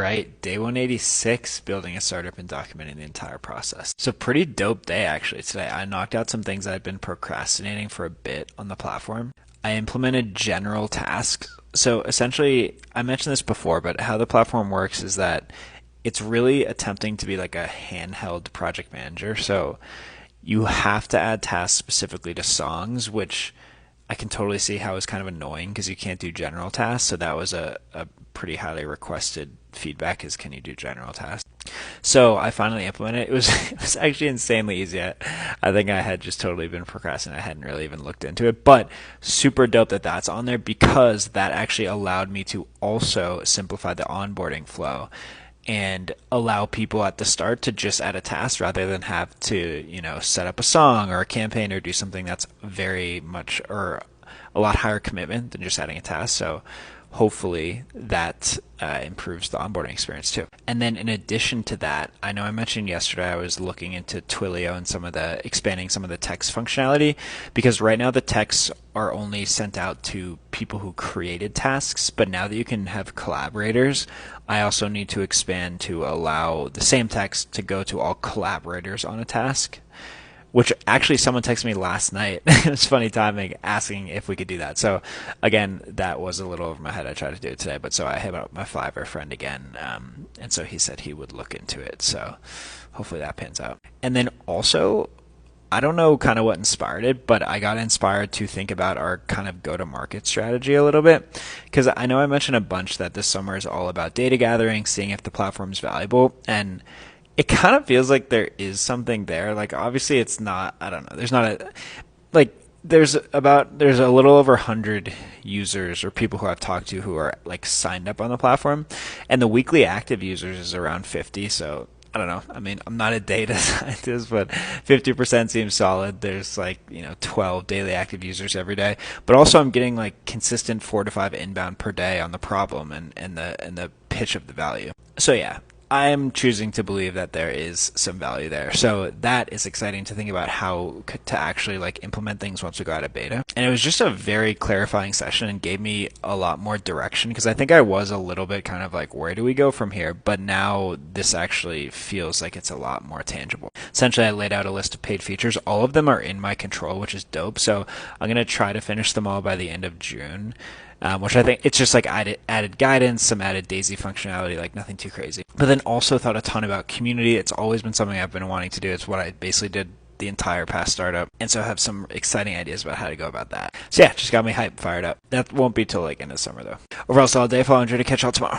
right, day 186, building a startup and documenting the entire process. So pretty dope day actually today. I knocked out some things I'd been procrastinating for a bit on the platform. I implemented general tasks. So essentially, I mentioned this before, but how the platform works is that it's really attempting to be like a handheld project manager. So you have to add tasks specifically to songs, which I can totally see how is kind of annoying because you can't do general tasks. So that was a pretty highly requested feedback is can you do general tasks? So I finally implemented it. It was actually insanely easy. I think I had just totally been procrastinating. I hadn't really even looked into it, but super dope that that's on there because that actually allowed me to also simplify the onboarding flow and allow people at the start to just add a task rather than have to, set up a song or a campaign or do something that's very much or a lot higher commitment than just adding a task. So hopefully that improves the onboarding experience too. And then in addition to that, I know I mentioned yesterday I was looking into Twilio and expanding some of the text functionality because right now the texts are only sent out to people who created tasks, but now that you can have collaborators, I also need to expand to allow the same text to go to all collaborators on a task. Which actually someone texted me last night. It was funny timing asking if we could do that. So again, that was a little over my head. I tried to do it today, but so I hit up my Fiverr friend again, and so he said he would look into it. So hopefully that pans out. And then also, I don't know kind of what inspired it, but I got inspired to think about our kind of go-to-market strategy a little bit. Because I know I mentioned a bunch that this summer is all about data gathering, seeing if the platform is valuable, and it kind of feels like there is something there. Like obviously it's not, I don't know. There's not a, like there's a little over 100 users or people who I've talked to who are like signed up on the platform, and the weekly active users is around 50. So I don't know. I mean, I'm not a data scientist, but 50% seems solid. There's 12 daily active users every day. But also I'm getting like consistent 4 to 5 inbound per day on the problem and the pitch of the value. So yeah, I am choosing to believe that there is some value there. So that is exciting to think about how to actually like implement things once we go out of beta. And it was just a very clarifying session and gave me a lot more direction because I think I was a little bit kind of like, where do we go from here? But now this actually feels like it's a lot more tangible. Essentially, I laid out a list of paid features. All of them are in my control, which is dope. So I'm going to try to finish them all by the end of June. Which I think it's just like added guidance, some added Daisy functionality, like nothing too crazy. But then also thought a ton about community. It's always been something I've been wanting to do. It's what I basically did the entire past startup. And so I have some exciting ideas about how to go about that. So yeah, just got me hyped, fired up. That won't be till like end of summer though. Overall, solid day. Follow Andrew to catch y'all tomorrow.